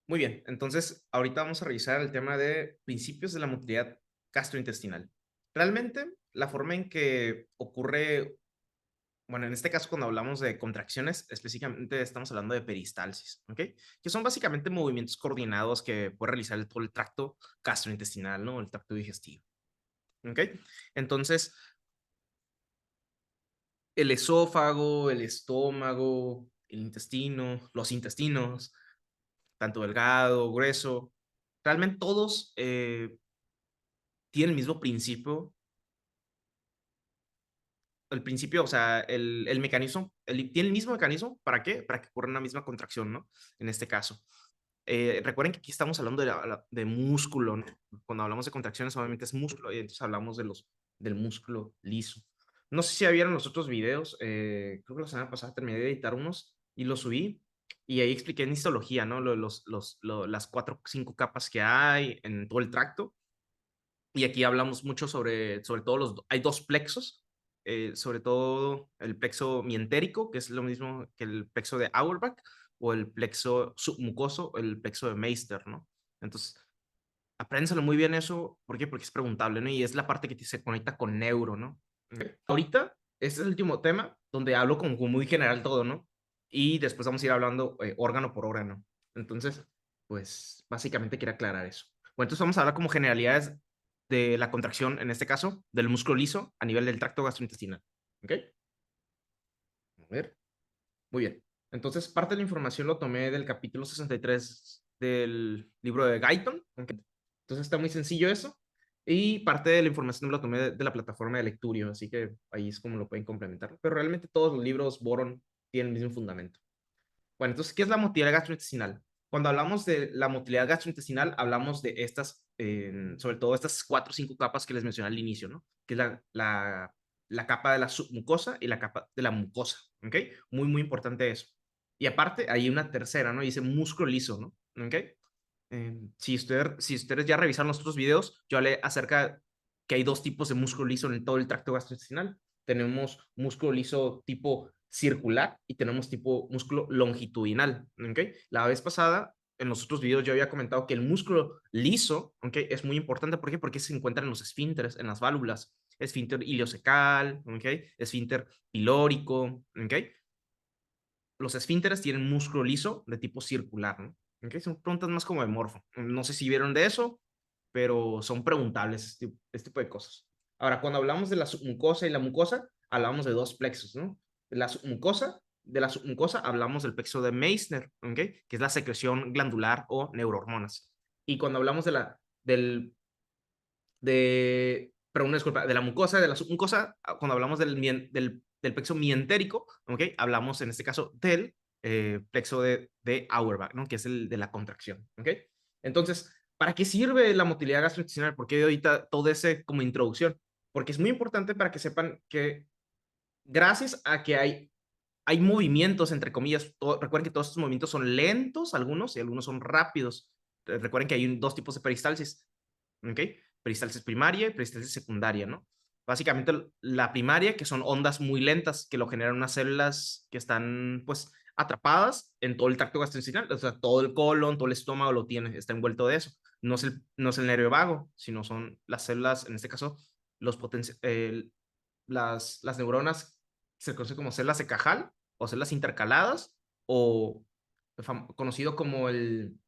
Muy bien, entonces ahorita vamos a revisar el tema de principios de la motilidad gastrointestinal. Realmente, la forma en que ocurre, bueno, en este caso cuando hablamos de contracciones, específicamente estamos hablando de peristalsis, ¿ok? Que son básicamente movimientos coordinados que puede realizar todo el tracto gastrointestinal, ¿no? El tracto digestivo, ¿ok? Entonces, el esófago, el estómago, el intestino, los intestinos, tanto delgado, grueso, realmente todos tienen el mismo principio, o sea, el mecanismo, tiene el mismo mecanismo, ¿para qué? Para que ocurra una misma contracción, ¿no? En este caso. Recuerden que aquí estamos hablando de músculo, ¿no? Cuando hablamos de contracciones, obviamente es músculo, y entonces hablamos del músculo liso. No sé si ya vieron los otros videos, creo que la semana pasada terminé de editar unos y los subí, y ahí expliqué en histología, ¿no? Las 4 o 5 capas que hay en todo el tracto, y aquí hablamos mucho sobre todo hay dos plexos, sobre todo el plexo mientérico, que es lo mismo que el plexo de Auerbach, o el plexo submucoso, o el plexo de Meister, ¿no? Entonces, apréndenselo muy bien eso. ¿Por qué? Porque es preguntable, ¿no? Y es la parte que se conecta con neuro, ¿no? Ahorita, este es el último tema donde hablo como muy general todo, ¿no? Y después vamos a ir hablando órgano por órgano. Entonces, pues, básicamente quiero aclarar eso. Bueno, entonces vamos a hablar como generalidades de la contracción, en este caso, del músculo liso a nivel del tracto gastrointestinal. ¿Ok? A ver. Muy bien. Entonces, parte de la información lo tomé del capítulo 63 del libro de Guyton. ¿Ok? Entonces, está muy sencillo eso. Y parte de la información lo tomé de la plataforma de Lecturio, así que ahí es como lo pueden complementar. Pero realmente todos los libros Boron tienen el mismo fundamento. Bueno, entonces, ¿qué es la motilidad gastrointestinal? Cuando hablamos de la motilidad gastrointestinal, hablamos de estas, sobre todo estas 4 o 5 capas que les mencioné al inicio, ¿no? Que es la capa de la submucosa y la capa de la mucosa, ¿ok? Muy, muy importante eso. Y aparte, hay una tercera, ¿no? Dice músculo liso, ¿no? ¿Ok? Si ustedes ya revisaron los otros videos, yo hablé acerca que hay dos tipos de músculo liso en todo el tracto gastrointestinal. Tenemos músculo liso tipo circular y tenemos tipo músculo longitudinal, ¿ok? La vez pasada, en los otros videos, yo había comentado que el músculo liso, ¿ok? Es muy importante. ¿Por qué? Porque se encuentra en los esfínteres, en las válvulas. Esfínter ileocecal, ¿ok? Esfínter pilórico, ¿ok? Los esfínteres tienen músculo liso de tipo circular, ¿no? ¿Ok? Son preguntas más como de morfo. No sé si vieron de eso, pero son preguntables este tipo de cosas. Ahora, cuando hablamos de la submucosa y la mucosa, hablamos de dos plexos, ¿no? De la submucosa hablamos del plexo de Meissner, ¿ok? Que es la secreción glandular o neurohormonas. Y cuando hablamos perdón, disculpa, de la mucosa, de la submucosa, cuando hablamos del plexo mientérico, ¿ok? Hablamos en este caso del plexo de Auerbach, ¿no? Que es el de la contracción, ¿ok? Entonces, ¿para qué sirve la motilidad gastrointestinal? ¿Por qué ahorita todo ese como introducción? Porque es muy importante para que sepan que gracias a que hay movimientos, entre comillas, recuerden que todos estos movimientos son lentos, algunos, y algunos son rápidos. Recuerden que hay dos tipos de peristalsis, ¿ok? Peristalsis primaria y peristalsis secundaria, ¿no? Básicamente la primaria, que son ondas muy lentas que lo generan unas células que están, pues, atrapadas en todo el tracto gastrointestinal, o sea, todo el colon, todo el estómago lo tiene, está envuelto de eso. No es el nervio vago, sino son las células, en este caso, las neuronas se conocen como células de Cajal o células intercaladas o conocido como el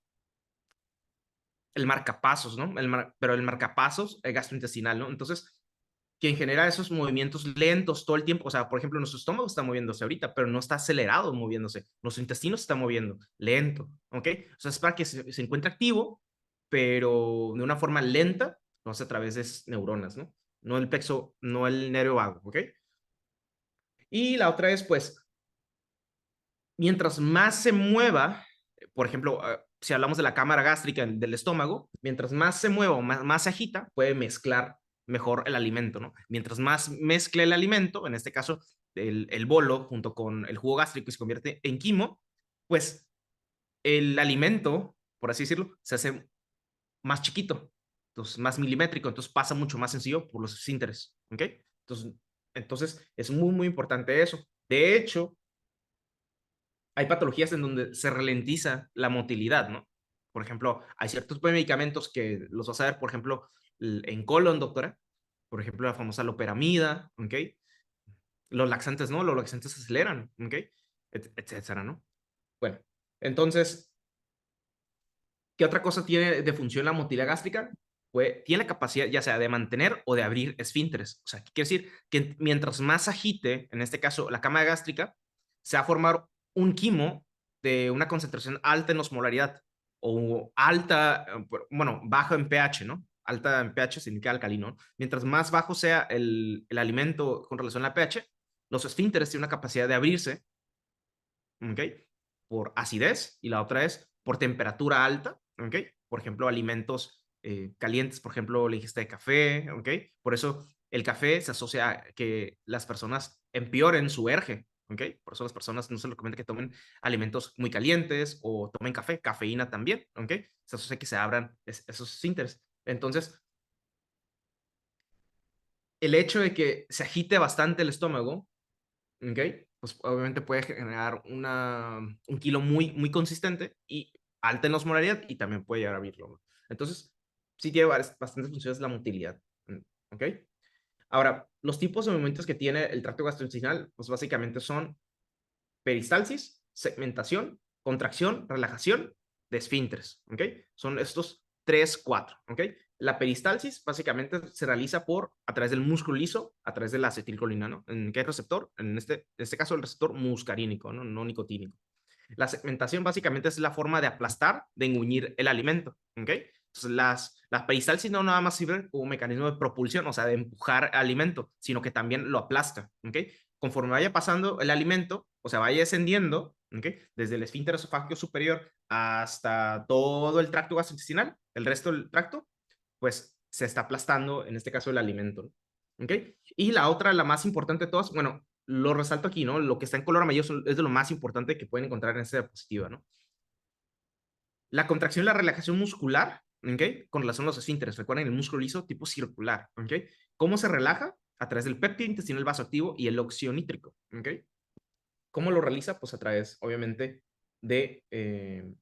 marcapasos, ¿no? Pero el marcapasos gastrointestinal, ¿no? Entonces, quien genera esos movimientos lentos todo el tiempo, o sea, por ejemplo, nuestro estómago está moviéndose ahorita, pero no está acelerado moviéndose, nuestro intestino se está moviendo lento, ¿ok? O sea, es para que se encuentre activo, pero de una forma lenta, lo hace a través de esas neuronas, ¿no? No el plexo, no el nervio vago, ¿ok? Y la otra es, pues, mientras más se mueva, por ejemplo, si hablamos de la cámara gástrica del estómago, mientras más se mueva o más se agita, puede mezclar mejor el alimento, ¿no? Mientras más mezcle el alimento, en este caso el bolo junto con el jugo gástrico y se convierte en quimo, pues el alimento, por así decirlo, se hace más chiquito, entonces más milimétrico, entonces pasa mucho más sencillo por los esfínteres, ¿ok? Entonces es muy, muy importante eso. De hecho, hay patologías en donde se ralentiza la motilidad, ¿no? Por ejemplo, hay ciertos tipos de medicamentos que los vas a ver, por ejemplo, en colon, doctora. Por ejemplo, la famosa loperamida, ¿ok? Los laxantes no, los laxantes aceleran, ¿ok? Etcétera, ¿no? Bueno, entonces, ¿qué otra cosa tiene de función la motilidad gástrica? Pues tiene la capacidad ya sea de mantener o de abrir esfínteres. O sea, ¿qué quiere decir? Que mientras más agite, en este caso, la cámara gástrica, se va a formar un quimo de una concentración alta en osmolaridad o alta, bueno, baja en pH, ¿no? Alta en pH significa alcalino. Mientras más bajo sea el alimento con relación a pH, los esfínteres tienen una capacidad de abrirse, ¿ok? Por acidez y la otra es por temperatura alta, ¿ok? Por ejemplo, alimentos calientes, por ejemplo, le dijiste de café, ¿ok? Por eso el café se asocia a que las personas empeoren su erge, ¿ok? Por eso las personas no se les recomienda que tomen alimentos muy calientes o tomen café, cafeína también, ¿ok? Se asocia a que se abran esos esfínteres. Entonces, el hecho de que se agite bastante el estómago, ¿ok? Pues obviamente puede generar un kilo muy, muy consistente y alta en osmolaridad y también puede llegar a abrirlo, ¿no? Entonces, sí tiene bastantes funciones la motilidad, ¿ok? Ahora, los tipos de movimientos que tiene el tracto gastrointestinal, pues básicamente son peristalsis, segmentación, contracción, relajación de esfínteres, ¿ok? Son estos tres, cuatro, ¿ok? La peristalsis básicamente se realiza a través del músculo liso, a través de la acetilcolina, ¿no? ¿En qué receptor? En este caso el receptor muscarínico, ¿no? No nicotínico. La segmentación básicamente es la forma de aplastar, de engullir el alimento, ¿ok? Entonces, las peristalsis no nada más sirven como mecanismo de propulsión, o sea, de empujar alimento, sino que también lo aplasta, ¿ok? Conforme vaya pasando el alimento, o sea, vaya descendiendo, ¿ok? Desde el esfínter esofágico superior hasta todo el tracto gastrointestinal, el resto del tracto, pues se está aplastando, en este caso, el alimento, ¿ok? Y la otra, la más importante de todas, bueno, lo resalto aquí, ¿no? Lo que está en color amarillo es de lo más importante que pueden encontrar en esta diapositiva, ¿no? La contracción y la relajación muscular, ¿ok? Con relación a los esfínteres. Recuerden el músculo liso tipo circular, ¿ok? ¿Cómo se relaja? A través del péptido intestinal vasoactivo y el óxido nítrico, ¿ok? ¿Cómo lo realiza? Pues a través, obviamente, de, eh,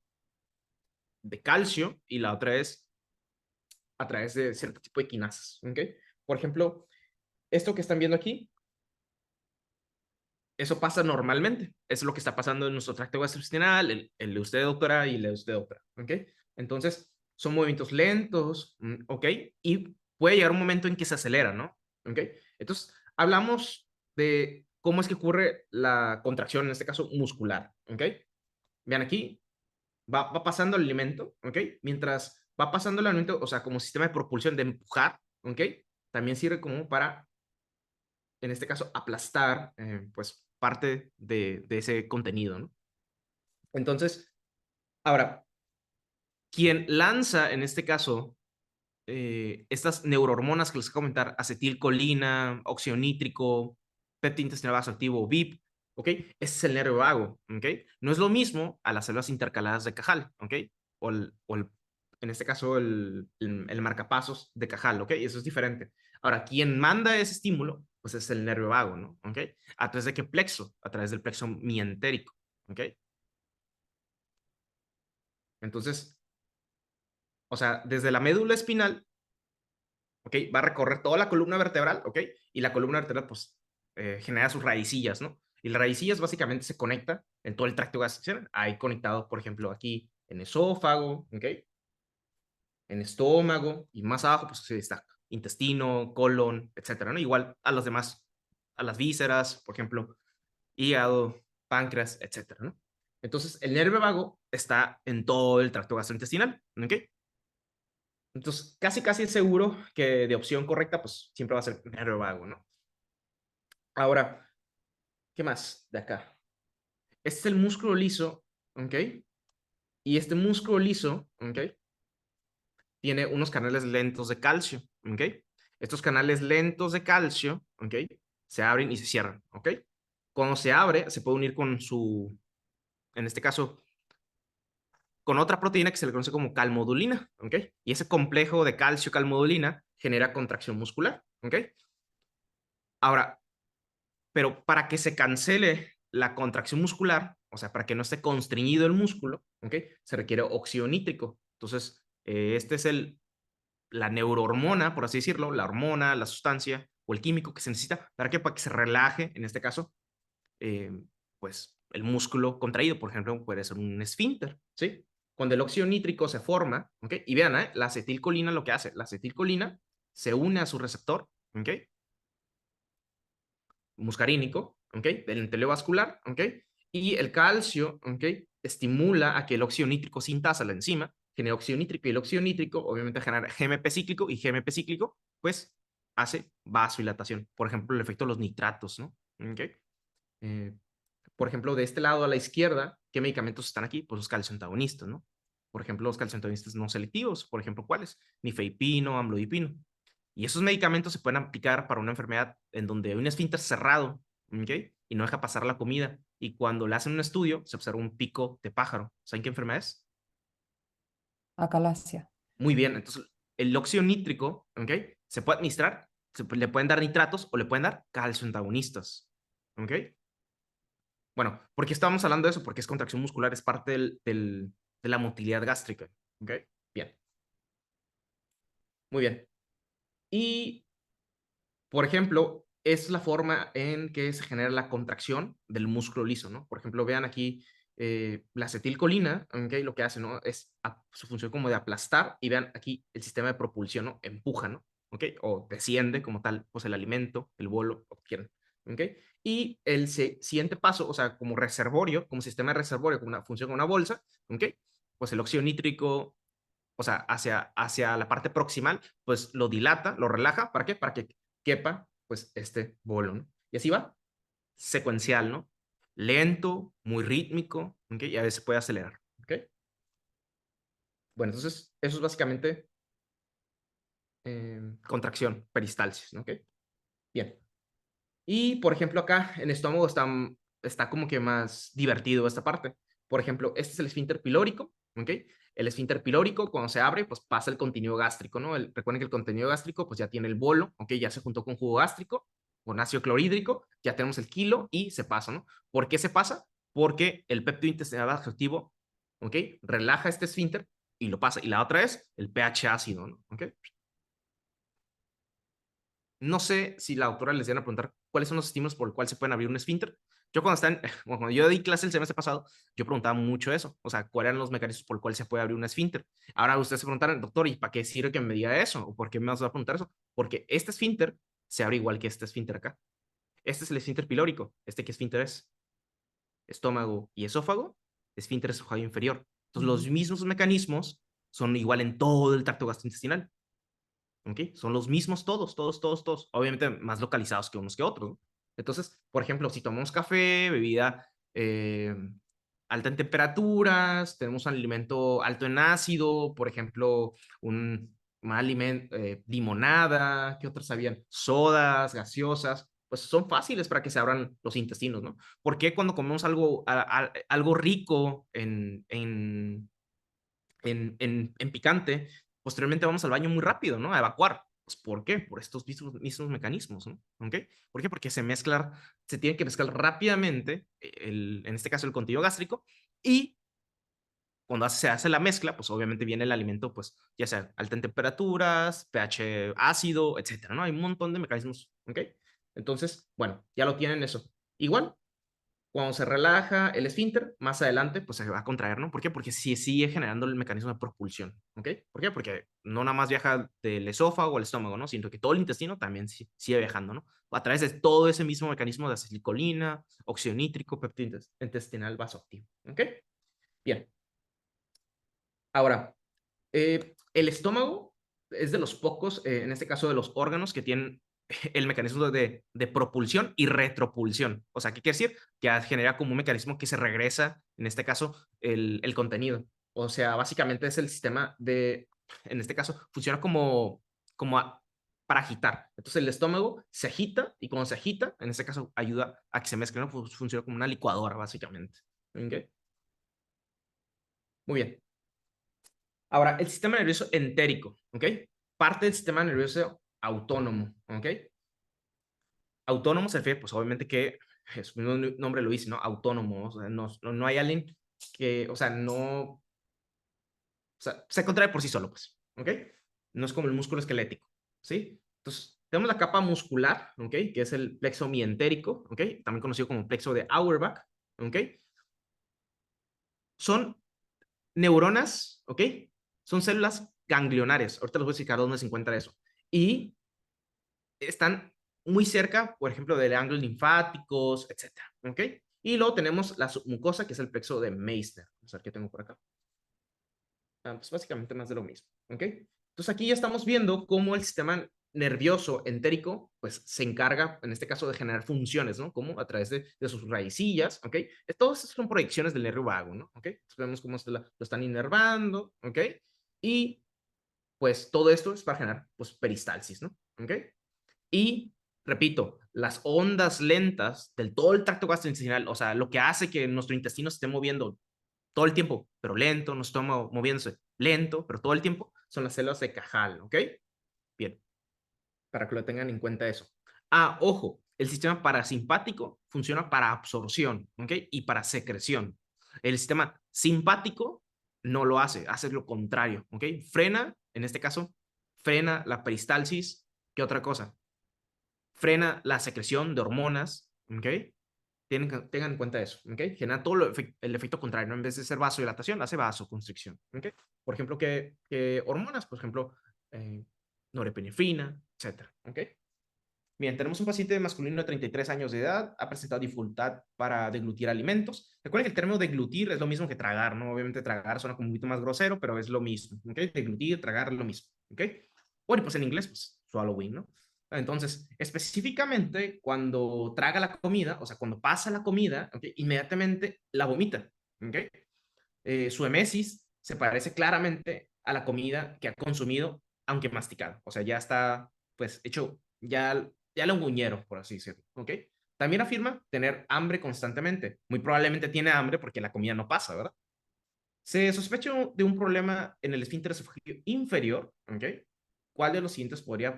de calcio y la otra es a través de cierto tipo de quinasas, ¿ok? Por ejemplo, esto que están viendo aquí, eso pasa normalmente. Es lo que está pasando en nuestro tracto gastrointestinal, el de usted, doctora, y el de usted, doctora. ¿Ok? Entonces, son movimientos lentos, ¿ok? Y puede llegar un momento en que se acelera, ¿no? ¿Ok? Entonces, hablamos de cómo es que ocurre la contracción, en este caso muscular. ¿Ok? Vean aquí, va pasando el alimento, ¿ok? Mientras va pasando el alimento, o sea, como sistema de propulsión de empujar, ¿ok? También sirve como para en este caso, aplastar, pues, parte de ese contenido, ¿no? Entonces, ahora, quien lanza, en este caso, estas neurohormonas que les voy a comentar, acetilcolina, óxido nítrico, péptido intestinal vasoactivo, VIP, ¿ok? Ese es el nervio vago, ¿ok? No es lo mismo a las células intercaladas de Cajal, ¿ok? En este caso, el marcapasos de Cajal, ¿ok? Eso es diferente. Ahora, quien manda ese estímulo, pues es el nervio vago, ¿no? ¿Ok? ¿A través de qué plexo? A través del plexo mientérico, ¿ok? Entonces, o sea, desde la médula espinal, ¿ok? Va a recorrer toda la columna vertebral, ¿ok? Y la columna vertebral, pues, genera sus raicillas, ¿no? Y las raicillas básicamente se conectan en todo el tracto gastrointestinal. Hay conectados, por ejemplo, aquí en esófago, ¿ok? En estómago y más abajo, pues, se está intestino, colon, etcétera, ¿no? Igual a los demás, a las vísceras, por ejemplo, hígado, páncreas, etcétera, ¿no? Entonces, el nervio vago está en todo el tracto gastrointestinal, ¿ok? Entonces, casi, casi es seguro que de opción correcta, pues siempre va a ser nervio vago, ¿no? Ahora, ¿qué más de acá? Este es el músculo liso, ¿ok? Y este músculo liso, ¿ok? Tiene unos canales lentos de calcio, ¿ok? Estos canales lentos de calcio, ¿ok? Se abren y se cierran, ¿ok? Cuando se abre, se puede unir con en este caso, con otra proteína que se le conoce como calmodulina, ¿ok? Y ese complejo de calcio-calmodulina genera contracción muscular, ¿ok? Ahora, pero para que se cancele la contracción muscular, o sea, para que no esté constreñido el músculo, ¿ok? Se requiere óxido nítrico. Entonces, este es la neurohormona, por así decirlo, la hormona, la sustancia o el químico que se necesita. ¿Para qué? Para que se relaje, en este caso, eh, pues el músculo contraído, por ejemplo, puede ser un esfínter, ¿sí? Cuando el óxido nítrico se forma, ¿ok? Y vean, la acetilcolina lo que hace, la acetilcolina se une a su receptor, ¿ok? Muscarínico, ¿ok? Del entelio vascular, ¿ok? Y el calcio, ¿ok? Estimula a que el óxido nítrico sintasa la enzima, genera óxido nítrico y el óxido nítrico obviamente genera GMP cíclico y GMP cíclico, pues hace vasodilatación. Por ejemplo, el efecto de los nitratos, ¿no? ¿Ok? Eh, por ejemplo, de este lado a la izquierda, ¿qué medicamentos están aquí? Pues los calcioantagonistas, ¿no? Por ejemplo, los calcioantagonistas no selectivos, por ejemplo, ¿cuáles? Nifedipino, amlodipino. Y esos medicamentos se pueden aplicar para una enfermedad en donde hay un esfínter cerrado, ¿ok? Y no deja pasar la comida. Y cuando le hacen un estudio, se observa un pico de pájaro. ¿Saben qué enfermedad es? Acalasia. Muy bien, entonces el óxido nítrico, ¿ok? Se puede administrar, le pueden dar nitratos o le pueden dar calcioantagonistas, ¿ok? Bueno, ¿por qué estábamos hablando de eso? Porque es contracción muscular, es parte de la motilidad gástrica, ¿ok? Bien, muy bien. Y por ejemplo, es la forma en que se genera la contracción del músculo liso, ¿no? Por ejemplo, vean aquí la acetilcolina, ¿okay? Lo que hace, ¿no? Es su función como de aplastar y vean aquí el sistema de propulsión, ¿no? Empuja, ¿no? ¿Ok? O desciende como tal, pues el alimento, el bolo, lo que quieran, ¿ok? Y el siguiente paso, o sea, como reservorio, como sistema de reservorio, como una función como una bolsa, ¿ok? Pues el óxido nítrico, o sea, hacia la parte proximal, pues lo dilata, lo relaja, ¿para qué? Para que quepa, pues, este bolo, ¿no? Y así va, secuencial, ¿no? Lento, muy rítmico, ¿ok? Y a veces puede acelerar, ¿ok? Bueno, entonces, eso es básicamente contracción, peristalsis, ¿ok? Bien. Y, por ejemplo, acá en el estómago está como que más divertido esta parte. Por ejemplo, este es el esfínter pilórico, ¿ok? El esfínter pilórico, cuando se abre, pues pasa el contenido gástrico, ¿no? Recuerden que el contenido gástrico, pues ya tiene el bolo, ¿ok? Ya se juntó con jugo gástrico, con ácido clorhídrico, ya tenemos el kilo y se pasa, ¿no? ¿Por qué se pasa? Porque el péptido intestinal adjetivo, ¿ok? Relaja este esfínter y lo pasa. Y la otra es el pH ácido, ¿no? ¿Ok? No sé si la autora les iban a preguntar cuáles son los estímulos por el cual se pueden abrir un esfínter. Yo cuando yo di clase el semestre pasado, yo preguntaba mucho eso, o sea, cuáles eran los mecanismos por el cual se puede abrir un esfínter. Ahora ustedes se preguntarán, doctor, ¿y para qué sirve que me diga eso? ¿O por qué me vas a preguntar eso? Porque este esfínter se abre igual que este esfínter acá. Este es el esfínter pilórico. ¿Este qué esfínter es? Estómago y esófago, esfínter esofágico inferior. Entonces, Ujú. los mismos mecanismos son igual en todo el tracto gastrointestinal. ¿Ok? Son los mismos todos, todos, todos, todos. Obviamente más localizados que unos que otros, ¿no? Entonces, por ejemplo, si tomamos café, bebida alta en temperaturas, tenemos un alimento alto en ácido, por ejemplo, un alimento, limonada, ¿qué otras habían? Sodas, gaseosas, pues son fáciles para que se abran los intestinos, ¿no? ¿Por qué cuando comemos algo rico en picante, posteriormente vamos al baño muy rápido, ¿no? A evacuar. Pues, ¿por qué? Por estos mismos mecanismos, ¿no? ¿Ok? ¿Por qué? Porque se tiene que mezclar rápidamente, en este caso el contenido gástrico, y cuando se hace la mezcla, pues obviamente viene el alimento, pues ya sea alta en temperaturas, pH ácido, etcétera, ¿no? Hay un montón de mecanismos, ¿ok? Entonces, bueno, ya lo tienen eso. Igual, cuando se relaja el esfínter, más adelante, pues se va a contraer, ¿no? ¿Por qué? Porque sí sigue generando el mecanismo de propulsión, ¿ok? ¿Por qué? Porque no nada más viaja del esófago al estómago, ¿no? Sino que todo el intestino también sigue viajando, ¿no? A través de todo ese mismo mecanismo de acetilcolina, óxido nítrico, péptido intestinal vasoactivo, ¿ok? Bien. Ahora, el estómago es de los pocos, en este caso de los órganos, que tienen el mecanismo de propulsión y retropulsión. O sea, ¿qué quiere decir? Que genera como un mecanismo que se regresa, en este caso, el contenido. O sea, básicamente es el sistema en este caso, funciona como para agitar. Entonces el estómago se agita y cuando se agita, en este caso, ayuda a que se mezclen, ¿no? Funciona como una licuadora, básicamente. ¿Ok? Muy bien. Ahora, el sistema nervioso entérico, ¿ok? Parte del sistema nervioso autónomo, ¿ok? Autónomo se refiere, pues obviamente que su mismo nombre lo dice, ¿no? Autónomo, o sea, no hay alguien que, o sea, no, o sea, se contrae por sí solo, pues, ¿ok? No es como el músculo esquelético, ¿sí? Entonces, tenemos la capa muscular, ¿ok? Que es el plexo mientérico, ¿ok? También conocido como plexo de Auerbach, ¿ok? Son neuronas, ¿ok? Son células ganglionares. Ahorita les voy a explicar dónde se encuentra eso. Y están muy cerca, por ejemplo, de ganglios linfáticos, etcétera, ¿ok? Y luego tenemos la submucosa, que es el plexo de Meissner. Vamos a ver qué tengo por acá. Pues básicamente más de lo mismo, ¿ok? Entonces aquí ya estamos viendo cómo el sistema nervioso entérico, pues se encarga, en este caso, de generar funciones, ¿no? Como a través de sus raicillas, ¿ok? Todas estas son proyecciones del nervio vago, ¿no? ¿Ok? Entonces vemos cómo lo están inervando, ¿ok? Y pues todo esto es para generar, pues, peristalsis, ¿no? ¿Ok? Y, repito, las ondas lentas del todo el tracto gastrointestinal, o sea, lo que hace que nuestro intestino se esté moviendo todo el tiempo, pero lento, nuestro estómago moviéndose lento, pero todo el tiempo, son las células de Cajal, ¿ok? Bien, para que lo tengan en cuenta eso. Ojo, el sistema parasimpático funciona para absorción, ¿ok? Y para secreción. El sistema simpático no lo hace lo contrario, ¿ok? Frena, en este caso, frena la peristalsis. ¿Qué otra cosa? Frena la secreción de hormonas, ¿ok? Tengan en cuenta eso, ¿ok? Genera todo el efecto contrario, ¿no? En vez de ser vasodilatación, hace vasoconstricción, ¿ok? Por ejemplo, ¿qué hormonas? Por ejemplo, norepinefrina, etcétera, ¿ok? Bien, tenemos un paciente masculino de 33 años de edad, ha presentado dificultad para deglutir alimentos. Recuerden que el término deglutir es lo mismo que tragar, ¿no? Obviamente tragar suena como un poquito más grosero, pero es lo mismo, ¿ok? Deglutir, tragar es lo mismo, ¿ok? Bueno, pues en inglés, pues swallowing, ¿no? Entonces, específicamente cuando traga la comida, o sea, cuando pasa la comida, ¿ok? Inmediatamente la vomita, ¿ok? Su emesis se parece claramente a la comida que ha consumido, aunque masticado. O sea, ya está, pues, hecho, ya lo unguñero, por así decirlo, ¿ok? También afirma tener hambre constantemente. Muy probablemente tiene hambre porque la comida no pasa, ¿verdad? Se sospecha de un problema en el esfínter esofágico inferior, ¿ok? ¿Cuál de los siguientes podría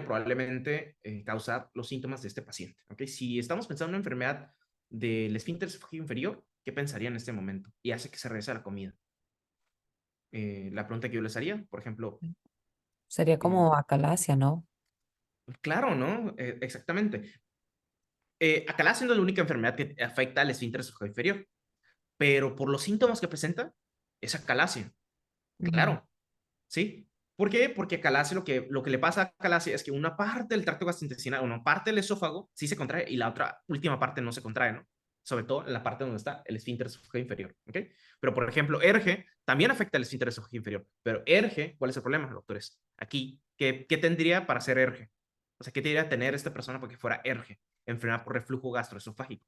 probablemente causar los síntomas de este paciente? ¿Ok? Si estamos pensando en una enfermedad del esfínter esofágico inferior, ¿qué pensaría en este momento? Y hace que se regrese a la comida. La pregunta que yo les haría, por ejemplo, Sería eh, como acalasia, ¿no? claro, ¿no? Exactamente. Acalasia no es la única enfermedad que afecta al esfínter esofágico inferior, pero por los síntomas que presenta, es acalasia. Ujú. Claro, ¿sí? ¿Por qué? Porque a Calasia lo que le pasa a Calasia es que una parte del tracto gastrointestinal, una parte del esófago sí se contrae y la otra última parte no se contrae, ¿no? Sobre todo en la parte donde está el esfínter esofágico inferior, ¿ok? Pero, por ejemplo, ERGE también afecta al esfínter esofágico inferior, pero ERGE, ¿cuál es el problema, doctores? Aquí, ¿qué tendría para ser ERGE? O sea, ¿qué tendría tener esta persona para que fuera ERGE? Enfermedad por reflujo gastroesofágico.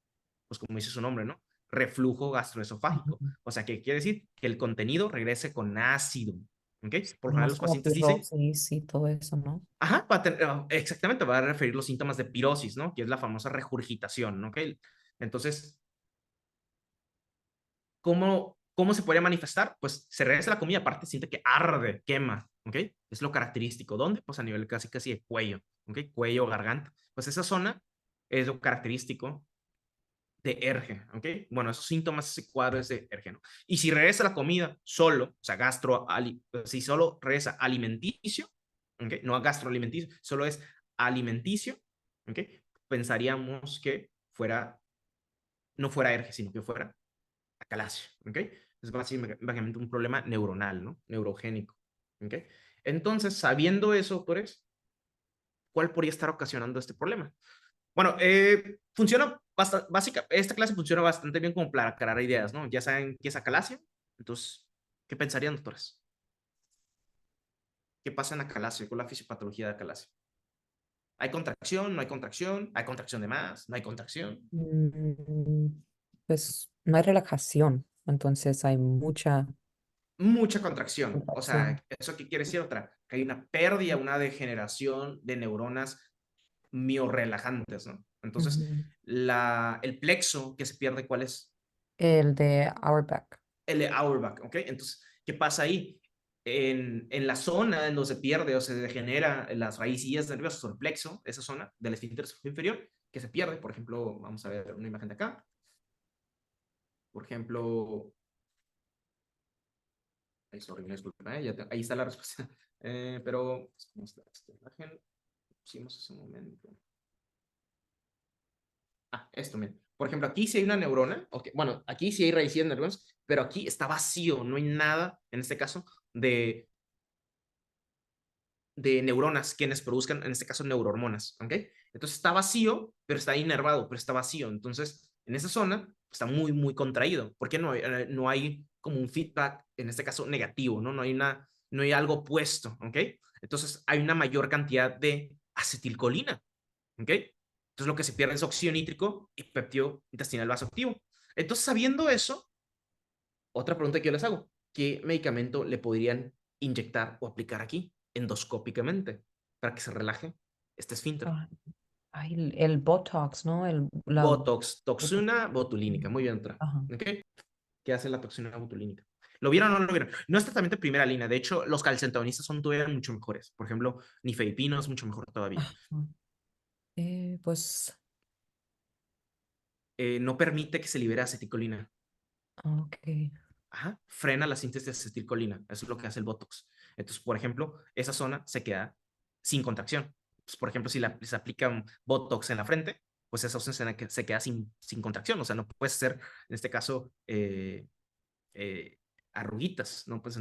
Pues como dice su nombre, ¿no? Reflujo gastroesofágico. Ujú. O sea, ¿qué quiere decir? Que el contenido regrese con ácido, ¿ok? Por lo general Más los como pacientes dicen, pirrosis y todo eso, ¿no? ajá, exactamente, va a referir los síntomas de pirosis, ¿no? Que es la famosa regurgitación, ¿ok? Entonces, ¿cómo se podría manifestar? Pues se regresa la comida, aparte siente que arde, quema, ¿ok? Es lo característico. ¿Dónde? Pues a nivel casi de cuello, ¿ok? Cuello, garganta. Pues esa zona es lo característico de ERGE, ¿ok? Bueno, esos síntomas, ese cuadro es de ERGE, ¿no? Y si regresa la comida solo, o sea, si solo regresa alimenticio, ¿ok? No gastroalimenticio, solo es alimenticio, ¿ok? Pensaríamos que no fuera ERGE, sino que fuera acalasia, ¿ok? Es básicamente un problema neuronal, ¿no? Neurogénico, ¿ok? Entonces, sabiendo eso, doctores, ¿cuál podría estar ocasionando este problema? Bueno, funciona esta clase funciona bastante bien como para aclarar ideas, ¿no? Ya saben qué es acalasia, entonces, ¿qué pensarían, doctores? ¿Qué pasa en acalasia? ¿Cuál es la fisiopatología de acalasia? ¿Hay contracción? ¿No hay contracción? ¿Hay contracción de más? ¿No hay contracción? Mm, Pues no hay relajación, entonces hay mucha Mucha contracción. O contracción. sea, ¿eso qué quiere decir otra? Que hay una pérdida, una degeneración de neuronas miorrelajantes, ¿no? Entonces, Ujú. el plexo que se pierde, ¿cuál es? El de Auerbach. El Auerbach, ¿ok? Entonces, ¿qué pasa ahí? En la zona en donde se pierde o se degenera las raíces nerviosas o el plexo, esa zona del esfínter inferior, que se pierde. Por ejemplo, vamos a ver una imagen de acá. Por ejemplo, sorry, disculpen, ahí está la respuesta. Pero, ¿cómo está esta imagen? Pusimos ese momento. Esto, miren. Por ejemplo, aquí sí hay una neurona. Okay. Bueno, aquí sí hay raíces de neuronas, pero aquí está vacío. No hay nada, en este caso, de neuronas quienes produzcan, en este caso, neurohormonas. ¿Ok? Entonces está vacío, pero está inervado, pero está vacío. Entonces, en esa zona está muy, muy contraído. ¿Por qué no hay como un feedback, en este caso, negativo? No hay algo puesto. ¿Ok? Entonces hay una mayor cantidad de acetilcolina. ¿Ok? Entonces lo que se pierde es óxido nítrico y péptido intestinal vasoactivo. Entonces, sabiendo eso, otra pregunta que yo les hago: ¿qué medicamento le podrían inyectar o aplicar aquí endoscópicamente para que se relaje este esfínter? Ah, ay, el Botox, ¿no? Botox, Botox. toxina botulínica. Muy bien, otra. Ajá. ¿Ok? ¿Qué hace la toxina botulínica? ¿Lo vieron o no lo vieron? No es tratamiento de primera línea. De hecho, los calcetonistas son todavía mucho mejores. Por ejemplo, nifedipino es mucho mejor todavía. Ajá. Pues, No permite que se libere acetilcolina. ok. Ajá, frena la síntesis de acetilcolina. Eso es lo que hace el Botox. Entonces, por ejemplo, esa zona se queda sin contracción. Entonces, por ejemplo, si les aplican Botox en la frente, pues esa zona se queda sin contracción. O sea, no puedes hacer, en este caso, eh, arruguitas. No puedes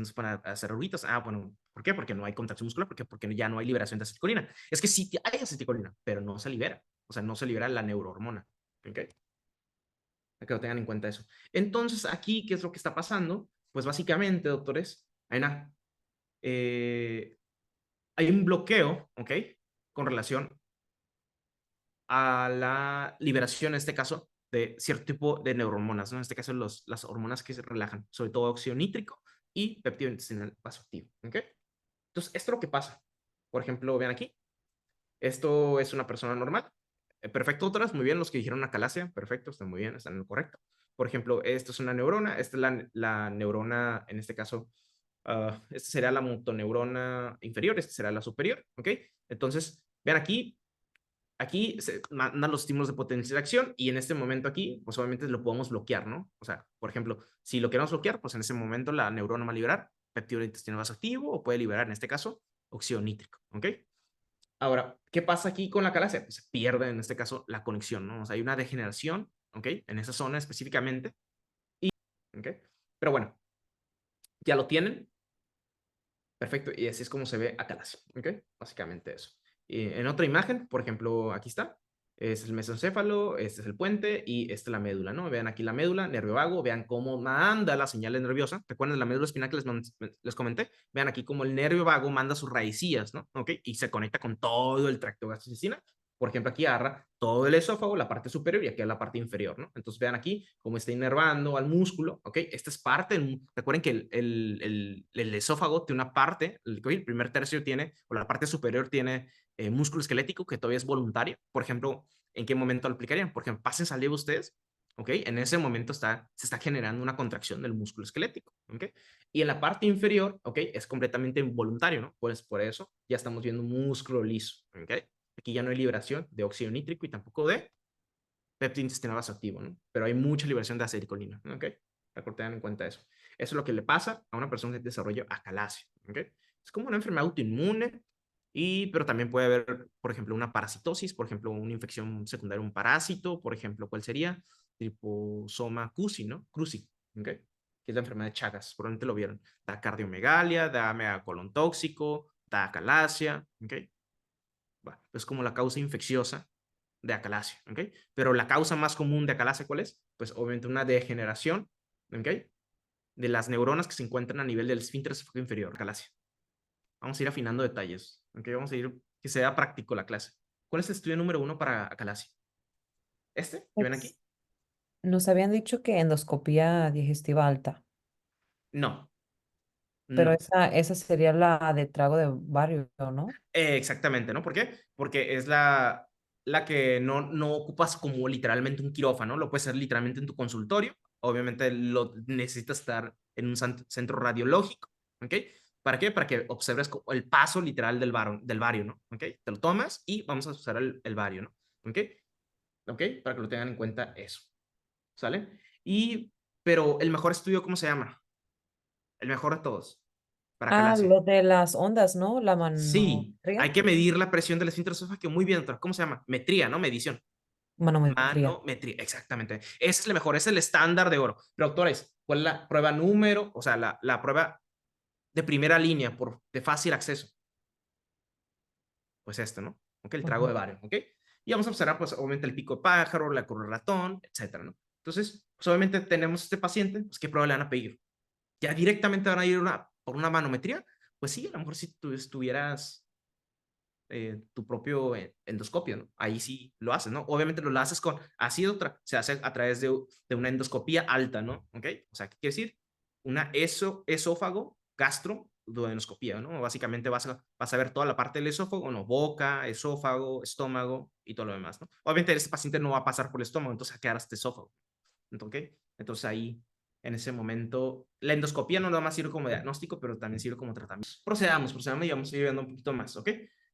hacer arruguitas. Bueno, ¿por qué? Porque no hay contracción muscular. Porque ya no hay liberación de acetilcolina. Es que sí hay acetilcolina, pero no se libera. O sea, no se libera la neurohormona. ¿Ok? Para que lo tengan en cuenta eso. Entonces, aquí, ¿qué es lo que está pasando? Pues básicamente, doctores, eh, hay un bloqueo, ¿ok? Con relación a la liberación, en este caso, de cierto tipo de neurohormonas, ¿no? En este caso, las hormonas que se relajan, sobre todo óxido nítrico y péptido intestinal vasoactivo, ¿ok? Entonces, esto es lo que pasa. Por ejemplo, vean aquí, esto es una persona normal. Perfecto, otras, muy bien, los que dijeron acalasia, perfecto, están muy bien, están en lo correcto. Por ejemplo, esto es una neurona, esta es la neurona, en este caso, esta sería la motoneurona inferior, esta será la superior, ¿ok? Entonces, vean aquí se mandan los estímulos de potencia de acción y en este momento aquí, pues obviamente lo podemos bloquear, ¿no? O sea, por ejemplo, si lo queremos bloquear, pues en ese momento la neurona va a liberar péptido intestinal vasoactivo o puede liberar, en este caso, óxido nítrico, ¿ok? Ahora, ¿qué pasa aquí con la calasia? Pues se pierde en este caso la conexión, ¿no? O sea, hay una degeneración, ¿ok? En esa zona específicamente, ¿ok? Pero bueno, ya lo tienen, perfecto, y así es como se ve a calasia, ¿ok? Básicamente eso. Y en otra imagen, por ejemplo, aquí está, este es el mesencéfalo, este es el puente y esta es la médula, ¿no? Vean aquí la médula, nervio vago, vean cómo manda las señales nerviosas. ¿Recuerdan la médula espinal que les comenté? Vean aquí cómo el nervio vago manda sus raicillas, ¿no? ¿Ok? Y se conecta con todo el tracto gastrointestinal. Por ejemplo, aquí agarra todo el esófago, la parte superior y aquí la parte inferior, ¿no? Entonces vean aquí cómo está inervando al músculo, ¿ok? Esta es parte, recuerden que el esófago tiene una parte, el primer tercio tiene, o la parte superior tiene músculo esquelético que todavía es voluntario. Por ejemplo, ¿en qué momento lo aplicarían? Por ejemplo, pasen saliva ustedes, ¿ok? En ese momento se está generando una contracción del músculo esquelético, ¿ok? Y en la parte inferior, ¿ok? Es completamente involuntario, ¿no? Pues por eso ya estamos viendo un músculo liso, ¿ok? Aquí ya no hay liberación de óxido nítrico y tampoco de péptido intestinal vasoactivo, ¿no? Pero hay mucha liberación de acetilcolina, ¿ok? Tengan en cuenta eso. Eso es lo que le pasa a una persona que desarrolla acalasia, ¿ok? Es como una enfermedad autoinmune, pero también puede haber, por ejemplo, una parasitosis, por ejemplo, una infección secundaria, un parásito, por ejemplo, ¿cuál sería? Triposoma cruzi, ¿no? Cruzi, ¿ok? Que es la enfermedad de Chagas, probablemente lo vieron. Da cardiomegalia, da megacolon tóxico, da acalasia, ¿ok? Bueno, es como la causa infecciosa de acalasia, ¿ok? Pero la causa más común de acalasia, ¿cuál es? Pues obviamente una degeneración, ¿ok? De las neuronas que se encuentran a nivel del esfínter esofágico inferior, acalasia. Vamos a ir afinando detalles, ¿ok? Vamos a ir, que sea práctico la clase. ¿Cuál es el estudio número 1 para acalasia? ¿Este? ¿Que ven aquí? Pues, nos habían dicho que endoscopía digestiva alta, No, pero no. esa sería la de trago de barrio, ¿no? Exactamente, ¿no? ¿Por qué? Porque es la que no ocupas como literalmente un quirófano, lo puedes hacer literalmente en tu consultorio. Obviamente lo necesitas estar en un centro radiológico, ¿ok? ¿Para qué? Para que observes el paso literal del bario, ¿no? ¿Ok? Te lo tomas y vamos a usar el bario, ¿no? ¿Ok? ¿ok? Para que lo tengan en cuenta eso, ¿sale? Pero el mejor estudio, ¿cómo se llama? El mejor de todos, para Ah, calación. lo de las ondas, ¿no? La Sí, manometría. hay que medir la presión del esfínter esofágico. Muy bien, doctor. ¿Cómo se llama? Metría, ¿no? Medición. Manometría. Manometría, exactamente. Ese es el mejor, es el estándar de oro. Pero, doctores, ¿cuál es la prueba número? O sea, la prueba de primera línea de fácil acceso. Pues este, ¿no? ¿Ok? El trago Ujú. de bario, ¿ok? Y vamos a observar, pues, obviamente, el pico de pájaro, la curva de ratón, etcétera, ¿no? Entonces, pues, obviamente, tenemos este paciente, pues, ¿qué prueba le van a pedir? Ya directamente van a ir por una manometría. Pues sí, a lo mejor si tú estuvieras tu propio endoscopio, ¿no? Ahí sí lo haces, ¿no? Obviamente lo haces se hace a través de una endoscopía alta, ¿no? ¿Ok? O sea, ¿qué quiere decir? Una esófago, gastro, duodenoscopía, ¿no? Básicamente vas a ver toda la parte del esófago, ¿no? Boca, esófago, estómago y todo lo demás, ¿no? Obviamente este paciente no va a pasar por el estómago, entonces va a quedar hasta esófago, ¿ok? Entonces ahí, en ese momento, la endoscopía no nada más sirve como diagnóstico, pero también sirve como tratamiento. Procedamos y vamos a ir viendo un poquito más, ¿ok?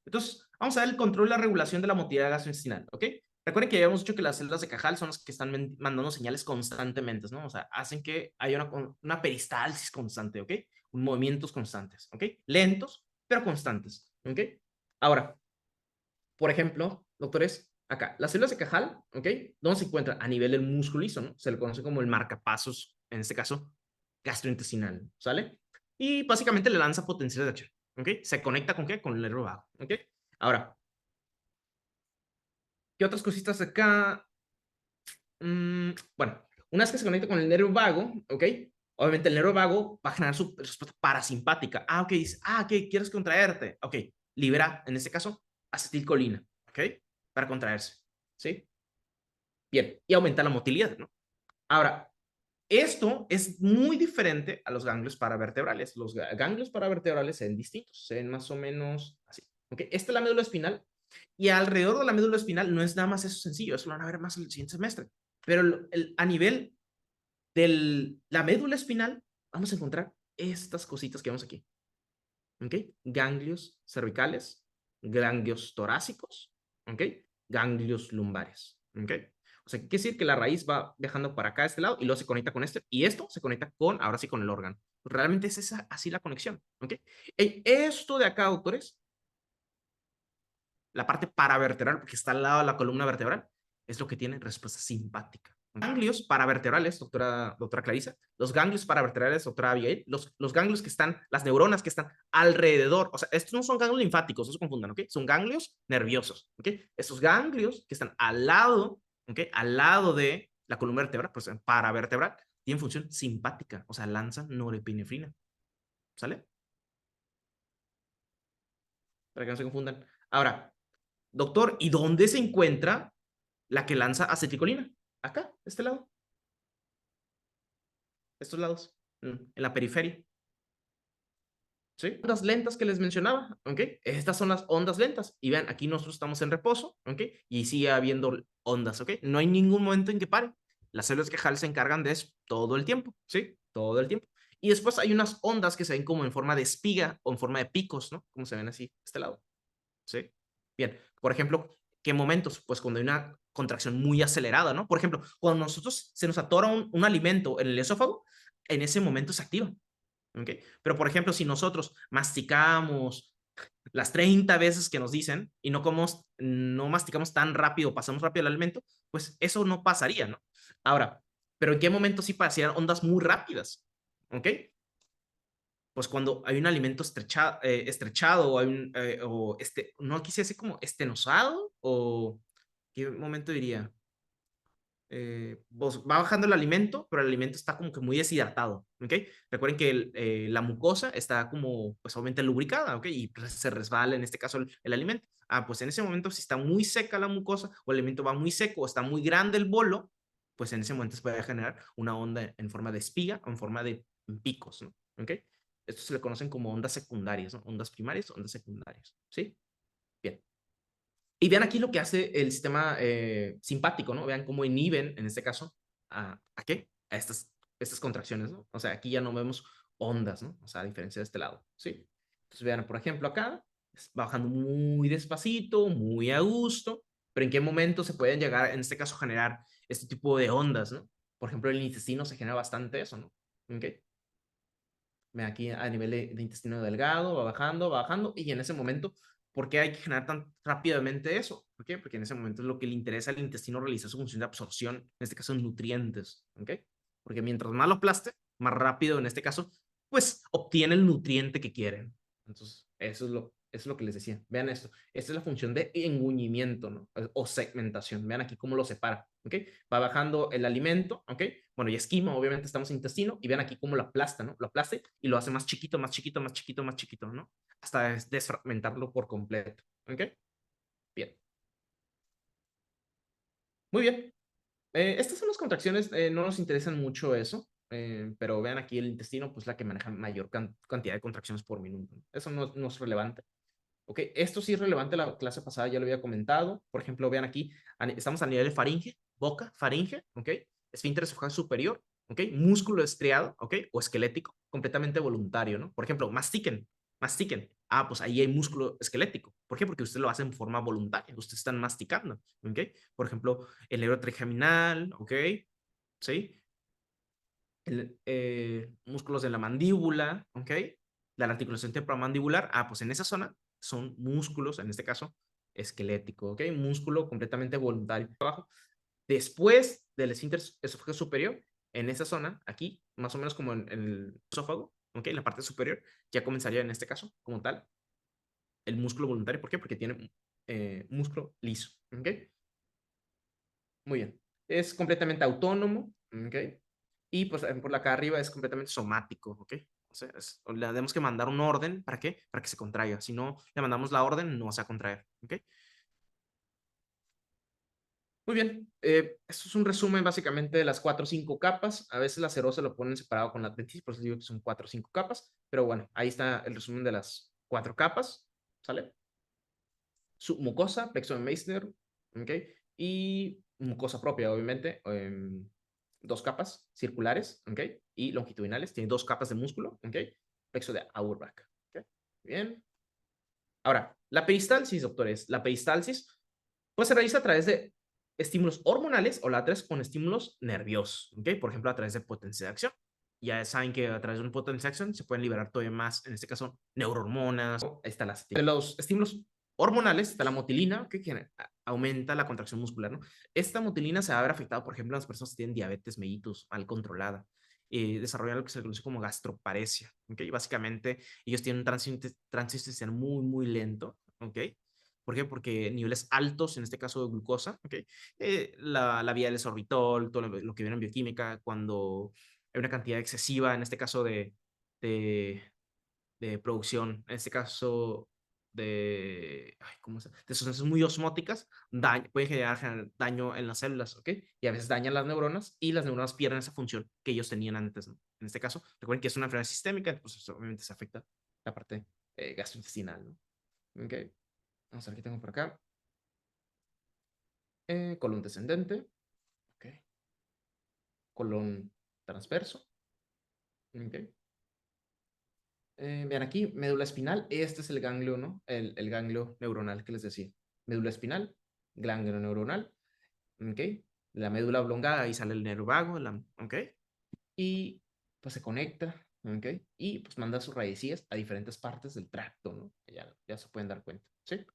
Entonces, vamos a ver el control y la regulación de la motilidad gastrointestinal, ¿ok? Recuerden que ya habíamos dicho que las células de Cajal son las que están mandando señales constantemente, ¿no? O sea, hacen que haya una peristalsis constante, ¿ok? Movimientos constantes, ¿ok? Lentos, pero constantes, ¿ok? Ahora, por ejemplo, doctores, acá, las células de Cajal, ¿ok? ¿Dónde se encuentran? A nivel del músculo liso, ¿no? Se le conoce como el marcapasos, en este caso, gastrointestinal, ¿sale? Y básicamente le lanza potenciales de acción, ¿ok? ¿Se conecta con qué? Con el nervio vago, ¿ok? Ahora, ¿qué otras cositas acá? Bueno, una vez que se conecta con el nervio vago, ¿ok? Obviamente el nervio vago va a generar su respuesta parasimpática. Ok, dice, ok, quieres contraerte. Ok, libera, en este caso, acetilcolina, ¿ok? Para contraerse, ¿sí? Bien, y aumenta la motilidad, ¿no? Ahora, esto es muy diferente a los ganglios paravertebrales. Los ganglios paravertebrales se ven distintos, se ven más o menos así, ¿ok? Esta es la médula espinal y alrededor de la médula espinal no es nada más eso sencillo, eso lo van a ver más en el siguiente semestre. Pero a nivel de la médula espinal, vamos a encontrar estas cositas que vemos aquí. ¿Ok? Ganglios cervicales, ganglios torácicos, ¿ok? Ganglios lumbares, ¿ok? O sea, quiere decir que la raíz va viajando para acá, a este lado, y luego se conecta con este, y esto se conecta ahora sí, con el órgano. Realmente es así la conexión, ¿ok? Esto de acá, doctores, la parte paravertebral, porque está al lado de la columna vertebral, es lo que tiene respuesta simpática. Ganglios paravertebrales, doctora Clarisa, los ganglios paravertebrales, doctora Abigail, los ganglios que están, las neuronas que están alrededor, o sea, estos no son ganglios linfáticos, no se confundan, ¿ok? Son ganglios nerviosos, ¿ok? Estos ganglios que están al lado, ¿ok? Al lado de la columna vertebral, pues paravertebral, tienen función simpática, o sea, lanzan norepinefrina, ¿sale? Para que no se confundan. Ahora, doctor, ¿y dónde se encuentra la que lanza acetilcolina? Acá, este lado, estos lados, en la periferia. ¿Sí? Ondas lentas que les mencionaba, ¿ok? Estas son las ondas lentas. Y vean, aquí nosotros estamos en reposo, ¿ok? Y sigue habiendo ondas, ¿ok? No hay ningún momento en que pare. Las células quejales se encargan de eso todo el tiempo, ¿sí? Todo el tiempo. Y después hay unas ondas que se ven como en forma de espiga o en forma de picos, ¿no? Como se ven así, este lado, ¿sí? Bien, por ejemplo, ¿qué momentos? Pues cuando hay una contracción muy acelerada, ¿no? Por ejemplo, cuando nosotros se nos atora un alimento en el esófago, en ese momento se activa, ¿ok? Pero, por ejemplo, si nosotros masticamos las 30 veces que nos dicen y no masticamos tan rápido, pasamos rápido el alimento, pues eso no pasaría, ¿no? Ahora, ¿pero en qué momento sí pasarían ondas muy rápidas? ¿Ok? Pues cuando hay un alimento estrechado o, no quise decir como estenosado o, ¿qué momento diría? Pues va bajando el alimento, pero el alimento está como que muy deshidratado, ¿ok? Recuerden que la mucosa está como, pues obviamente lubricada, ¿ok? Y se resbala en este caso el alimento. Pues en ese momento si está muy seca la mucosa o el alimento va muy seco o está muy grande el bolo, pues en ese momento se puede generar una onda en forma de espiga o en forma de picos, ¿no? ¿Ok? Estos se le conocen como ondas secundarias, ¿no? Ondas primarias, ondas secundarias, ¿sí? Bien. Y vean aquí lo que hace el sistema simpático, ¿no? Vean cómo inhiben, en este caso, ¿a qué? A estas contracciones, ¿no? O sea, aquí ya no vemos ondas, ¿no? O sea, a diferencia de este lado, ¿sí? Entonces, vean, por ejemplo, acá, bajando muy despacito, muy a gusto, pero ¿en qué momento se pueden llegar, en este caso, a generar este tipo de ondas, ¿no? Por ejemplo, en el intestino se genera bastante eso, ¿no? ¿Ok? Ven aquí a nivel de intestino delgado, va bajando, y en ese momento, ¿por qué hay que generar tan rápidamente eso? ¿Por qué? Porque en ese momento es lo que le interesa al intestino realizar su función de absorción, en este caso nutrientes, ¿ok? Porque mientras más lo aplaste, más rápido en este caso, pues obtiene el nutriente que quieren. Entonces, eso es lo que les decía. Vean esto. Esta es la función de engullimento, ¿no? O segmentación. Vean aquí cómo lo separa, ¿ok? Va bajando el alimento, ¿ok? Bueno, y esquima, obviamente estamos en intestino, y vean aquí cómo lo aplasta, ¿no? Lo aplasta y lo hace más chiquito, más chiquito, más chiquito, más chiquito, ¿no? Hasta desfragmentarlo por completo, ¿ok? Bien. Muy bien. Estas son las contracciones, no nos interesan mucho eso, pero vean aquí el intestino, pues la que maneja mayor cantidad de contracciones por minuto. Eso no es relevante. Ok, esto sí es relevante, la clase pasada ya lo había comentado. Por ejemplo, vean aquí, estamos a nivel de faringe, boca, faringe, ok, esfínter esofágico superior, ok, músculo estriado, ok, o esquelético, completamente voluntario, ¿no? Por ejemplo, mastiquen, mastiquen. Ah, pues ahí hay músculo esquelético. ¿Por qué? Porque usted lo hace en forma voluntaria, ustedes están masticando, ok. Por ejemplo, el nervio trigeminal, ok, ¿sí? Músculos de la mandíbula, ¿ok? La articulación temporomandibular, pues en esa zona son músculos, en este caso, esquelético, ¿ok? Músculo completamente voluntario. Abajo. Después del esfínter esófago superior, en esa zona, aquí, más o menos como en el esófago, ¿ok? En la parte superior, ya comenzaría en este caso, como tal, el músculo voluntario. ¿Por qué? Porque tiene músculo liso, ¿ok? Muy bien. Es completamente autónomo, ¿ok? Y pues por la acá arriba es completamente somático, ¿ok? O sea, le tenemos que mandar un orden, ¿para qué? Para que se contraiga. Si no le mandamos la orden, no se va a contraer, ¿ok? Muy bien. Esto es un resumen básicamente de las 4 o 5 capas. A veces la serosa lo ponen separado con la adventicia, por eso digo que son 4 o 5 capas. Pero bueno, ahí está el resumen de las 4 capas, ¿sale? Submucosa, plexo de Meissner, ¿ok? Y mucosa propia, obviamente, dos capas circulares, ¿ok? Y longitudinales, tiene dos capas de músculo, ¿ok? Plexo de Auerbach, ¿ok? Bien. Ahora, la peristalsis, doctores, la peristalsis pues se realiza a través de estímulos hormonales o la otra es con estímulos nerviosos, ¿ok? Por ejemplo, a través de potencia de acción. Ya saben que a través de una potencia de acción se pueden liberar todavía más, en este caso, neurohormonas. Ahí está la de los estímulos hormonales, está la motilina, que aumenta la contracción muscular, ¿no? Esta motilina se va a ver afectada, por ejemplo, en las personas que tienen diabetes mellitus mal controlada. Desarrollan lo que se conoce como gastroparesia, ¿ok? Básicamente, ellos tienen un tránsito intestinal muy, muy lento, ¿ok? ¿Por qué? Porque niveles altos, en este caso de glucosa, ¿okay? La vía del sorbitol, todo lo que viene en bioquímica, cuando hay una cantidad excesiva, en este caso de, de producción, en este caso ¿cómo se? De sustancias muy osmóticas, pueden generar daño en las células, ¿ok? Y a veces dañan las neuronas y las neuronas pierden esa función que ellos tenían antes, ¿no? En este caso, recuerden que es una enfermedad sistémica, pues obviamente se afecta la parte gastrointestinal, ¿no? ¿Ok? Vamos a ver qué tengo por acá. Colon descendente, okay. Colon transverso, okay. Vean aquí, médula espinal, este es el ganglio, ¿no? El ganglio neuronal que les decía. Médula espinal, ganglio neuronal, okay. La médula oblongada, ahí sale el nervio vago, okay. Y pues se conecta, okay. Y pues manda sus raicillas a diferentes partes del tracto, ¿no? Ya se pueden dar cuenta, ¿sí?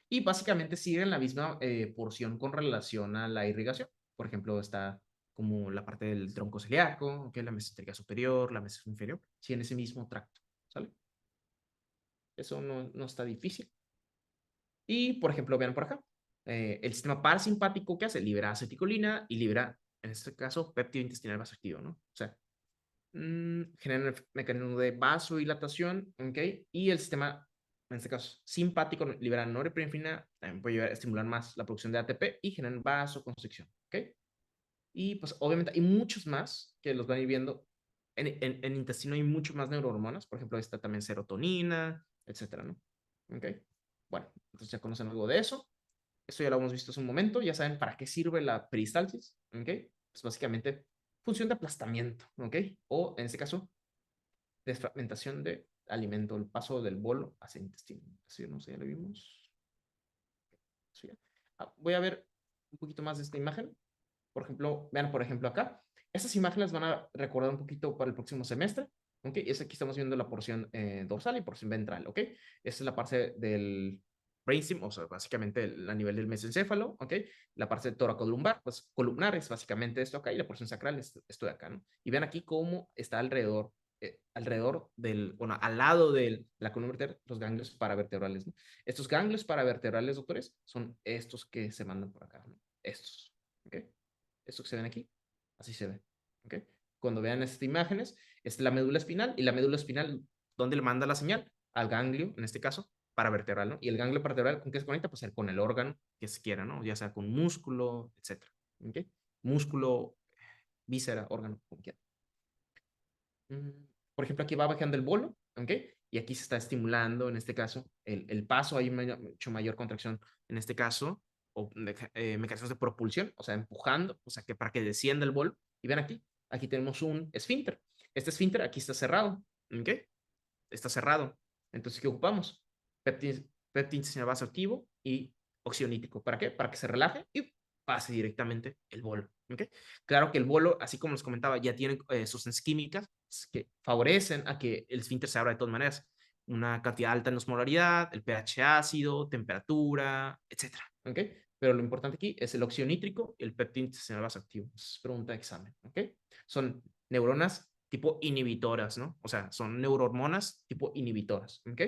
Y básicamente siguen la misma porción con relación a la irrigación. Por ejemplo, está como la parte del tronco celíaco, que es la mesentérica superior, la mesentérica inferior, sí, en ese mismo tracto, ¿sale? Eso no está difícil. Y, por ejemplo, vean por acá, el sistema parasimpático que hace, libera aceticolina y libera, en este caso, péptido intestinal vasoactivo, ¿no? O sea, genera el mecanismo de vasodilatación, ¿ok? Y el sistema, en este caso, simpático libera norepinefrina, también puede estimular más la producción de ATP y generar vasoconstricción, ¿ok? Y pues obviamente hay muchos más que los van a ir viendo. En el intestino hay mucho más neurohormonas, por ejemplo, está también serotonina, etcétera, ¿no? ¿Ok? Bueno, entonces ya conocen algo de eso. Esto ya lo hemos visto hace un momento. Ya saben para qué sirve la peristalsis, ¿ok? Pues básicamente función de aplastamiento, ¿ok? O en este caso, desfragmentación de alimento, el paso del bolo hacia el intestino. Así, no sé, ya lo vimos. Sí. Voy a ver un poquito más de esta imagen. Por ejemplo, vean, por ejemplo, acá. Estas imágenes van a recordar un poquito para el próximo semestre. ¿Ok? Es aquí estamos viendo la porción dorsal y porción ventral. ¿Ok? Esta es la parte del brainstem, o sea, básicamente a nivel del mesencéfalo. ¿Ok? La parte toracolumbar, pues columnar es básicamente esto acá y la porción sacral es esto de acá, ¿no? Y vean aquí cómo está alrededor del, bueno, al lado de la columna vertebral, los ganglios paravertebrales, ¿no? Estos ganglios paravertebrales, doctores, son estos que se mandan por acá, ¿no? Estos. ¿Ok? Esto que se ven aquí, así se ve. ¿Ok? Cuando vean estas imágenes, es la médula espinal y la médula espinal, ¿dónde le manda la señal? Al ganglio, en este caso, paravertebral, ¿no? Y el ganglio paravertebral, ¿con qué se conecta? Pues con el órgano que se quiera, ¿no? Ya sea con músculo, etcétera. ¿Ok? Músculo, víscera, órgano, como quiera. Por ejemplo, aquí va bajando el bolo, ¿ok? Y aquí se está estimulando, en este caso, el paso, hay mucho mayor contracción, en este caso, o mecanismos de propulsión, o sea, empujando, o sea, que para que descienda el bolo. Y ven aquí tenemos un esfínter. Este esfínter aquí está cerrado, ¿ok? Está cerrado. Entonces, ¿qué ocupamos? Péptin, péptin vasoactivo y oxionítico. ¿Para qué? Para que se relaje y pase directamente el bolo. ¿Okay? Claro que el bolo, así como les comentaba, ya tiene sustancias químicas que favorecen a que el esfínter se abra de todas maneras. Una cantidad alta en osmolaridad, el pH ácido, temperatura, etcétera. ¿Okay? Pero lo importante aquí es el óxido nítrico y el péptin vasoactivo. Es pregunta de examen. ¿Okay? Son neuronas tipo inhibitoras, ¿no? O sea, son neurohormonas tipo inhibitoras. ¿Ok?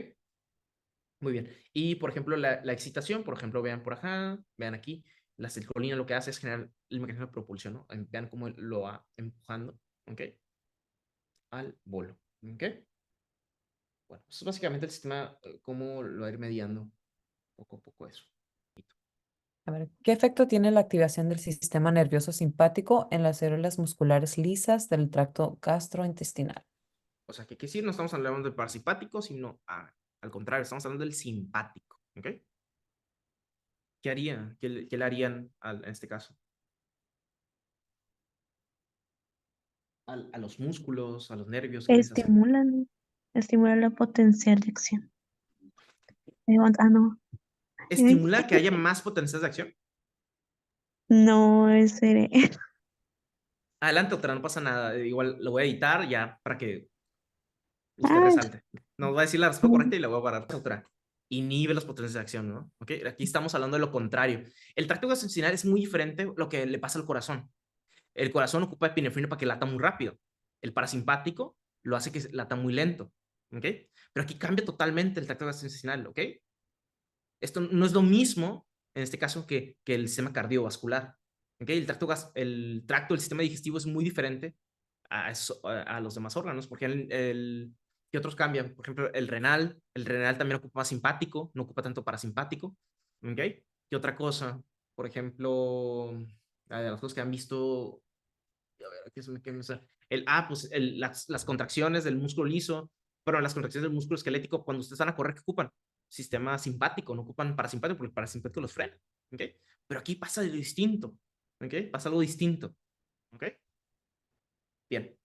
Muy bien. Y, por ejemplo, la excitación, por ejemplo, vean por acá, vean aquí, la acetilcolina lo que hace es generar el mecanismo de propulsión, ¿no? Vean cómo lo va empujando, ¿ok? Al bolo, ¿ok? Bueno, eso es básicamente el sistema, cómo lo va a ir mediando poco a poco eso. A ver, ¿qué efecto tiene la activación del sistema nervioso simpático en las células musculares lisas del tracto gastrointestinal? O sea, que aquí sí no estamos hablando del parasimpático, sino al contrario, estamos hablando del simpático, ¿ok? ¿Qué haría? ¿Qué le harían en este caso? A los músculos, a los nervios, ¿qué les hacen? Estimulan la potencial de acción. No, Estimula que haya más potencias de acción. no, ese Adelante, otra, no pasa nada. Igual lo voy a editar ya para que usted Ah, resalte. Nos va a decir la respuesta correcta y la voy a parar. Otra. Inhibe las potencias de acción, ¿no? ¿Ok? Aquí estamos hablando de lo contrario. El tracto gastrointestinal es muy diferente a lo que le pasa al corazón. El corazón ocupa epinefrina para que lata muy rápido. El parasimpático lo hace que lata muy lento. ¿Ok? Pero aquí cambia totalmente el tracto gastrointestinal. ¿Ok? Esto no es lo mismo, en este caso, que el sistema cardiovascular. ¿Okay? El tracto del sistema digestivo es muy diferente a los demás órganos, porque ¿qué otros cambian? Por ejemplo, el renal también ocupa más simpático, no ocupa tanto parasimpático. ¿Okay? ¿Qué otra cosa? Por ejemplo, de las cosas que han visto, a ver, ¿qué me sale? Pues las contracciones del músculo liso, pero las contracciones del músculo esquelético, cuando ustedes van a correr, ¿qué ocupan? Sistema simpático, no ocupan parasimpático, porque el parasimpático los frena. ¿Ok? Pero aquí pasa algo distinto. ¿Ok? Pasa algo distinto. ¿Ok? Bien.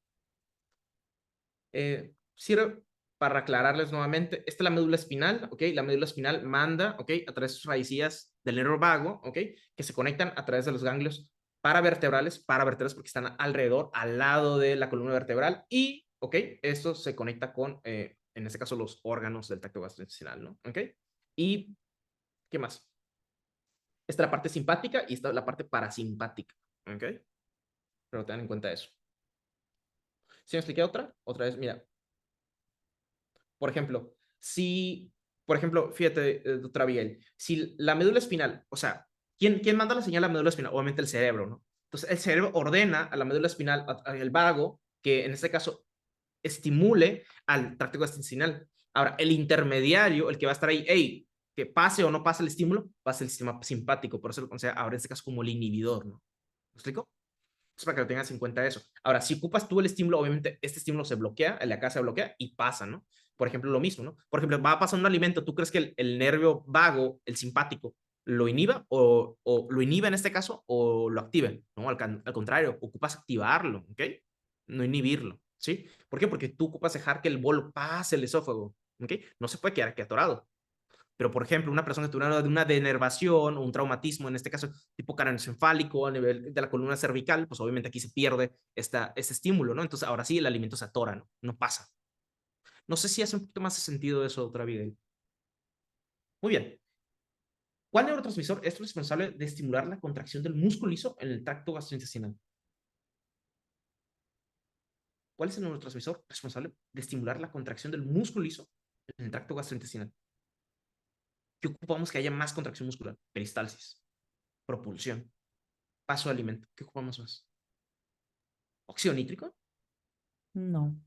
Sirve para aclararles nuevamente, esta es la médula espinal, ¿ok? La médula espinal manda, ¿ok? A través de sus raicillas del nervio vago, ¿ok? Que se conectan a través de los ganglios paravertebrales porque están alrededor, al lado de la columna vertebral y, ¿ok? Esto se conecta con, en este caso, los órganos del tracto gastrointestinal, ¿no? ¿Ok? Y, ¿qué más? Esta es la parte simpática y esta es la parte parasimpática, ¿ok? Pero tengan en cuenta eso. ¿Sí me expliqué otra? Otra vez, mira, por ejemplo, fíjate, doctora Abigail, si la médula espinal, o sea, ¿quién manda la señal a la médula espinal? Obviamente el cerebro, ¿no? Entonces, el cerebro ordena a la médula espinal, al vago, que en este caso estimule al tracto gastrointestinal. Ahora, el intermediario, el que va a estar ahí, hey, que pase o no pase el estímulo, va a ser el sistema simpático, por eso lo considera ahora en este caso como el inhibidor, ¿no? ¿Me explico? Es para que lo tengas en cuenta eso. Ahora, si ocupas tú el estímulo, obviamente este estímulo se bloquea, el de acá se bloquea y pasa, ¿no? Por ejemplo, lo mismo, ¿no? Por ejemplo, va a pasar un alimento, ¿tú crees que el nervio vago, el simpático, lo inhiba o lo inhibe en este caso o lo active? ¿No? Al contrario, ocupas activarlo, ¿ok? No inhibirlo, ¿sí? ¿Por qué? Porque tú ocupas dejar que el bolo pase el esófago, ¿ok? No se puede quedar aquí atorado. Pero, por ejemplo, una persona que tuvo una denervación o un traumatismo, en este caso tipo craneoencefálico a nivel de la columna cervical, pues obviamente aquí se pierde este estímulo, ¿no? Entonces, ahora sí, el alimento se atora, ¿no? No pasa. No sé si hace un poquito más de sentido eso, doctora Abigail. Muy bien. ¿Cuál neurotransmisor es responsable de estimular la contracción del músculo liso en el tracto gastrointestinal? ¿Cuál es el neurotransmisor responsable de estimular la contracción del músculo liso en el tracto gastrointestinal? ¿Qué ocupamos que haya más contracción muscular? Peristalsis, propulsión, paso de alimento. ¿Qué ocupamos más? ¿Óxido nítrico? No.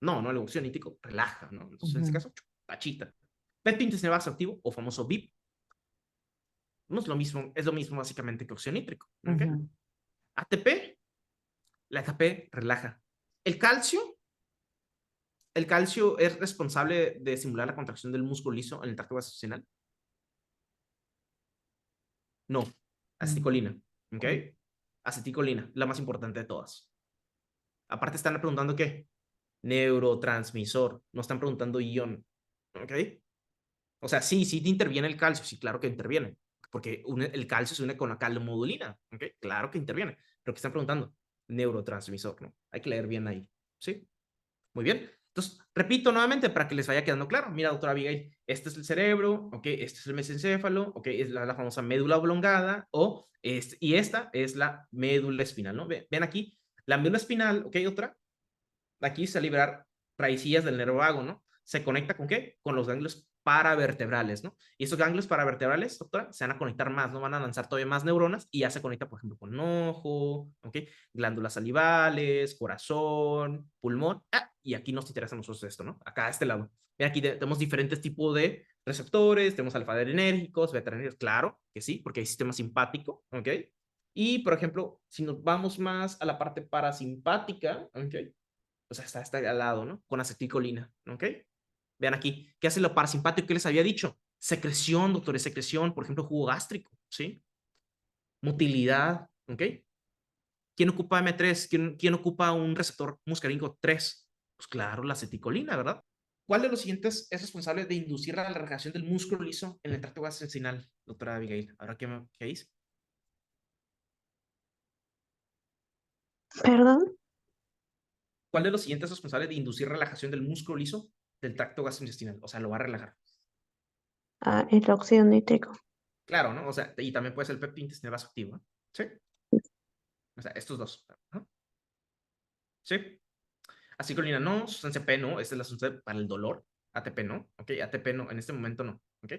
No, no, el óxido nítrico relaja, ¿no? Entonces, en este Ujú, caso, tachita. Pepto intestinal vasoactivo o famoso BIP. No es lo mismo básicamente que óxido nítrico. ¿Ok? ujú. ATP, la ATP relaja. El calcio es responsable de estimular la contracción del músculo liso en el tracto gastrointestinal. No, Mm, aceticolina. ¿Ok? mm, Aceticolina, la más importante de todas. Aparte están preguntando qué. Neurotransmisor, no están preguntando ion. ¿Ok? O sea, sí te interviene el calcio, sí, claro que interviene, porque el calcio se une con la calmodulina, ¿ok? Claro que interviene, pero ¿qué están preguntando? Neurotransmisor, ¿no? Hay que leer bien ahí, ¿sí? Muy bien. Entonces, repito nuevamente para que les vaya quedando claro. Mira, doctora Abigail, este es el cerebro, ¿ok? Este es el mesencéfalo, ¿ok? Es la famosa médula oblongada, y esta es la médula espinal, ¿no? Ven aquí, la médula espinal, ¿ok? Otra, aquí se liberar raicillas del nervio vago, ¿no? ¿Se conecta con qué? Con los ganglios paravertebrales, ¿no? Y esos ganglios paravertebrales, doctora, se van a conectar más, ¿no? Van a lanzar todavía más neuronas y ya se conecta, por ejemplo, con ojo, ¿ok? Glándulas salivales, corazón, pulmón. Y aquí nos interesa a nosotros esto, ¿no? Acá a este lado. Ven, aquí tenemos diferentes tipos de receptores, tenemos alfa-adrenérgicos, beta-adrenérgicos, claro que sí, porque hay sistema simpático, ¿ok? Y, por ejemplo, si nos vamos más a la parte parasimpática, ¿ok? O sea, está al lado, ¿no? Con acetilcolina, ¿ok? Vean aquí, ¿qué hace lo parasimpático que les había dicho? Secreción, doctores, secreción, por ejemplo, jugo gástrico, ¿sí? Motilidad, ¿ok? ¿Quién ocupa M3? ¿Quién ocupa un receptor muscarínico 3? Pues claro, la acetilcolina, ¿verdad? ¿Cuál de los siguientes es responsable de inducir la relajación del músculo liso en el tracto gastrointestinal, doctora Abigail? ¿Ahora qué dice? ¿Perdón? ¿Cuál de los siguientes es responsable de inducir relajación del músculo liso del tracto gastrointestinal? O sea, lo va a relajar. Ah, el óxido nítrico. Claro, ¿no? O sea, y también puede ser el péptido intestinal vasoactivo, ¿no? Sí. O sea, estos dos. ¿No? Sí. Acetilcolina no, sustancia P no, esta es la sustancia para el dolor. ATP no, ¿ok? ATP no, en este momento no, ¿ok?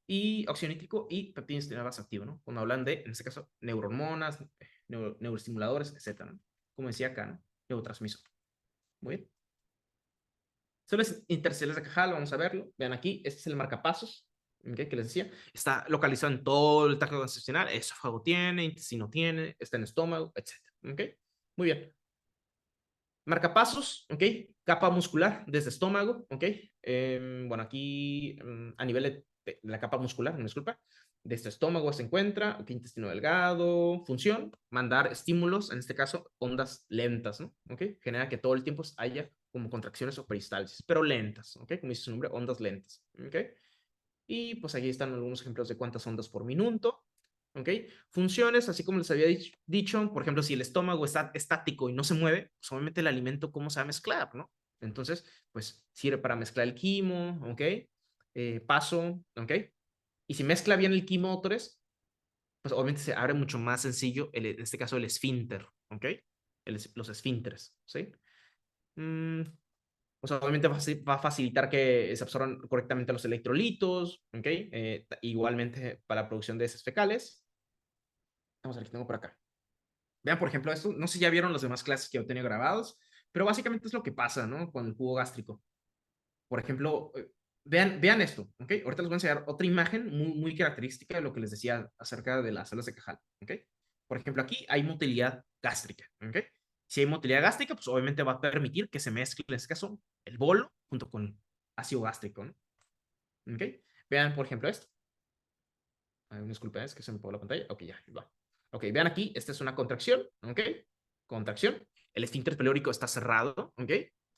Y óxido nítrico y péptido intestinal vasoactivo, ¿no? Cuando hablan de, en este caso, neurohormonas, neuroestimuladores, etcétera, ¿no? Como decía acá, ¿no? Neurotransmisor. Muy bien. Células intersticiales de Cajal, vamos a verlo. Vean aquí, este es el marcapasos, ¿okay? Que les decía. Está localizado en todo el tracto gastrointestinal. Esófago tiene, intestino tiene, está en estómago, etcétera. ¿Okay? Muy bien. Marcapasos, ¿ok? Capa muscular desde estómago, ¿ok? Bueno, aquí a nivel de la capa muscular, me disculpa, de este estómago se encuentra, ¿ok? Intestino delgado, función, mandar estímulos, en este caso, ondas lentas, ¿no? ¿Ok? Genera que todo el tiempo haya como contracciones o peristalsis, pero lentas, ¿ok? Como dice su nombre, ondas lentas, ¿ok? Y pues aquí están algunos ejemplos de cuántas ondas por minuto, ¿ok? Funciones, así como les había dicho, por ejemplo, si el estómago está estático y no se mueve, pues obviamente el alimento, ¿cómo se va a mezclar, no? Entonces, pues sirve para mezclar el quimo, ¿ok? Paso, ¿ok? Y si mezcla bien el quimo, autores, pues obviamente se abre mucho más sencillo, en este caso, el esfínter, ¿ok? Los esfínteres, ¿sí? Mm, o sea, obviamente va a facilitar que se absorban correctamente los electrolitos, ¿ok? Igualmente para la producción de heces fecales. Vamos a ver qué tengo por acá. Vean, por ejemplo, esto. No sé si ya vieron las demás clases que yo tenía grabados, pero básicamente es lo que pasa, ¿no? Con el jugo gástrico. Por ejemplo, vean esto, ¿ok? Ahorita les voy a enseñar otra imagen muy característica de lo que les decía acerca de las células de Cajal, ¿ok? Por ejemplo, aquí hay motilidad gástrica, ¿ok? Si hay motilidad gástrica, pues obviamente va a permitir que se mezcle, en este caso, el bolo junto con ácido gástrico, ¿no? ¿Ok? Vean, por ejemplo, esto. Disculpen, es que se me apagó la pantalla. Ok, ya, va. Ok, vean aquí, esta es una contracción, ¿ok? Contracción. El esfínter peliórico está cerrado, ¿ok?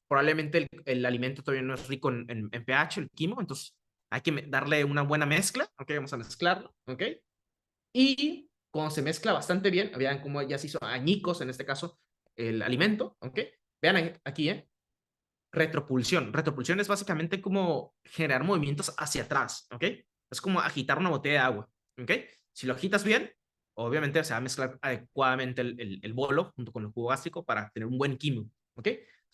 Probablemente el alimento todavía no es rico en pH, el quimo, entonces Hay que darle una buena mezcla, ¿ok? Vamos a mezclarlo, ¿ok? Y cuando se mezcla bastante bien, vean cómo ya se hizo añicos, en este caso, el alimento, ¿ok? Vean aquí, retropulsión. Retropulsión es básicamente como generar movimientos hacia atrás, ¿ok? Es como agitar una botella de agua, ¿ok? Si lo agitas bien, obviamente se va a mezclar adecuadamente el bolo junto con el jugo gástrico para tener un buen quimo, ¿ok?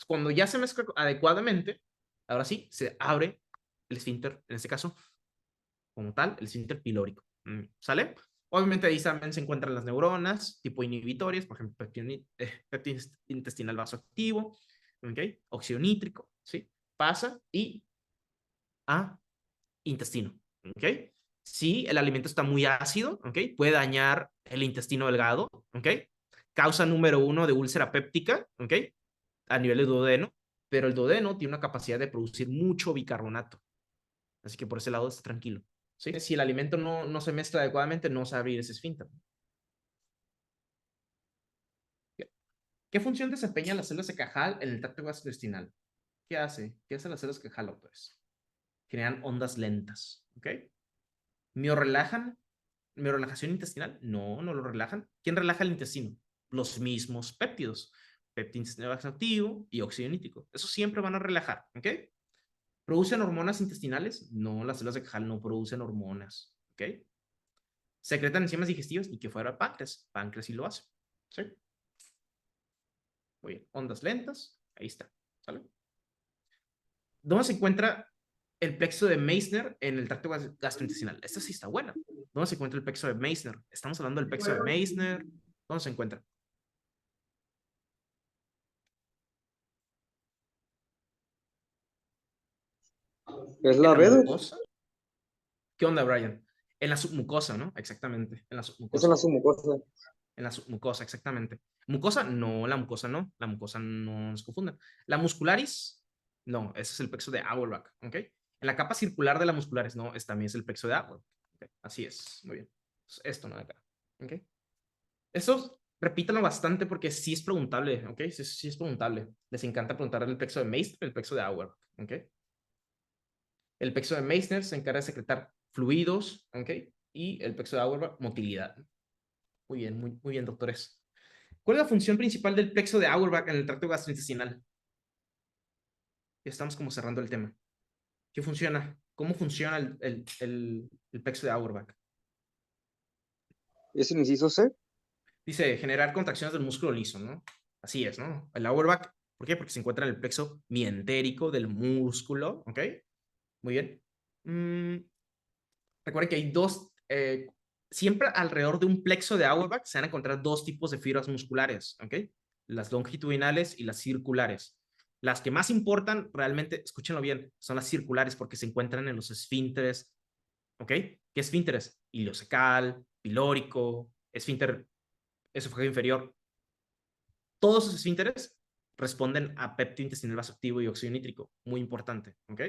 Cuando ya se mezcla adecuadamente, ahora sí, se abre el esfínter, en este caso, como tal, el esfínter pilórico, ¿sale? Obviamente ahí también se encuentran las neuronas, tipo inhibitorias, por ejemplo, péptido intestinal vasoactivo, ¿ok? Óxido nítrico, ¿sí? Pasa y a intestino, ¿ok? Si el alimento está muy ácido, ¿ok? Puede dañar el intestino delgado, ¿ok? Causa número 1 de úlcera péptica, ¿ok? A nivel de duodeno, pero el duodeno tiene una capacidad de producir mucho bicarbonato, así que por ese lado está tranquilo, ¿sí? Si el alimento no se mezcla adecuadamente, no se va a abrir ese esfínter. ¿Qué función desempeñan las células de Cajal en el tracto gastrointestinal? ¿Qué hace? ¿Qué hacen las células de Cajal, autores? Generan ondas lentas, ¿ok? ¿Miorelajan? ¿Miorelajación intestinal? No, no lo relajan. ¿Quién relaja el intestino? Los mismos péptidos. Péptido intestinal activo y óxido nítrico. Eso siempre van a relajar, ¿ok? ¿Producen hormonas intestinales? No, las células de Cajal no producen hormonas, ¿ok? ¿Secretan enzimas digestivas? Ni que fuera el páncreas. Páncreas sí lo hace, ¿sí? Muy bien. Ondas lentas. Ahí está, ¿sale? ¿Dónde se encuentra el plexo de Meissner en el tracto gastrointestinal? Esta sí está buena. ¿Dónde se encuentra el plexo de Meissner? Estamos hablando del plexo de Meissner. ¿Dónde se encuentra? ¿Es ¿En la la B? mucosa? ¿Qué onda, Brian? En la submucosa, ¿no? Exactamente. En la Es en submucosa. la submucosa. En la submucosa, exactamente. Mucosa, no, la mucosa no. La mucosa no nos confundan. La muscularis, no, ese es el plexo de Auerbach, ¿ok? En la capa circular de la muscularis, no, también es el plexo de Auerbach. ¿Okay? Así es, muy bien. Esto, ¿no? De acá, ¿ok? Eso repítanlo bastante porque sí es preguntable, ¿ok? Sí es preguntable. Les encanta preguntar el plexo de Meissner, el plexo de Auerbach, ¿ok? El plexo de Meissner se encarga de secretar fluidos, ¿ok? Y el plexo de Auerbach, motilidad. Muy bien, muy bien, doctores. ¿Cuál es la función principal del plexo de Auerbach en el tracto gastrointestinal? Ya estamos como cerrando el tema. ¿Qué funciona? ¿Cómo funciona el plexo de Auerbach? ¿Es el inciso C? Dice, generar contracciones del músculo liso, ¿no? Así es, ¿no? El Auerbach, ¿por qué? Porque se encuentra en el plexo mientérico del músculo, ¿ok? Muy bien. Recuerden que hay dos, siempre alrededor de un plexo de Auerbach se van a encontrar dos tipos de fibras musculares, ¿ok? Las longitudinales y las circulares. Las que más importan, realmente, escúchenlo bien, son las circulares porque se encuentran en los esfínteres, ¿ok? ¿Qué esfínteres? Ileocecal, pilórico, esfínter esofágico inferior. Todos esos esfínteres responden a péptido intestinal vasoactivo y óxido nítrico. Muy importante, ¿ok?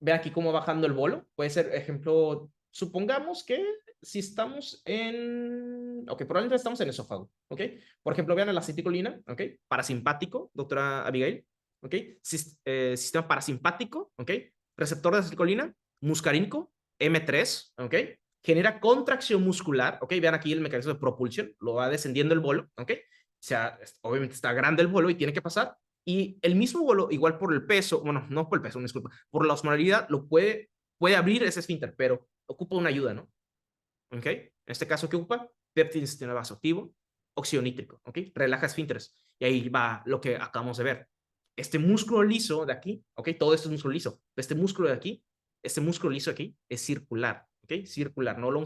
Ve aquí cómo bajando el bolo. Puede ser, ejemplo, supongamos que si estamos en... Ok, probablemente estamos en el esófago, ¿ok? Por ejemplo, vean el aceticolina, ¿ok? Parasimpático, doctora Abigail, ¿ok? Sistema parasimpático, ¿ok? Receptor de aceticolina, muscarínico, M3, ¿ok? Genera contracción muscular, ¿ok? Vean aquí el mecanismo de propulsión, lo va descendiendo el bolo, ¿ok? O sea, obviamente está grande el bolo y tiene que pasar. Y el mismo bolo, igual por el peso, bueno, no por el peso, disculpa, por la osmolaridad, puede abrir ese esfínter, pero ocupa una ayuda, ¿no? ¿Ok? En este caso, ¿qué ocupa? Péptido intestinal vasoactivo, óxido nítrico, ¿ok? Relaja esfínteres. Y ahí va lo que acabamos de ver. Este músculo liso de aquí, ¿ok? Todo esto es músculo liso. Este músculo de aquí, este músculo liso de aquí es circular, ¿ok? Circular, no longitudinal.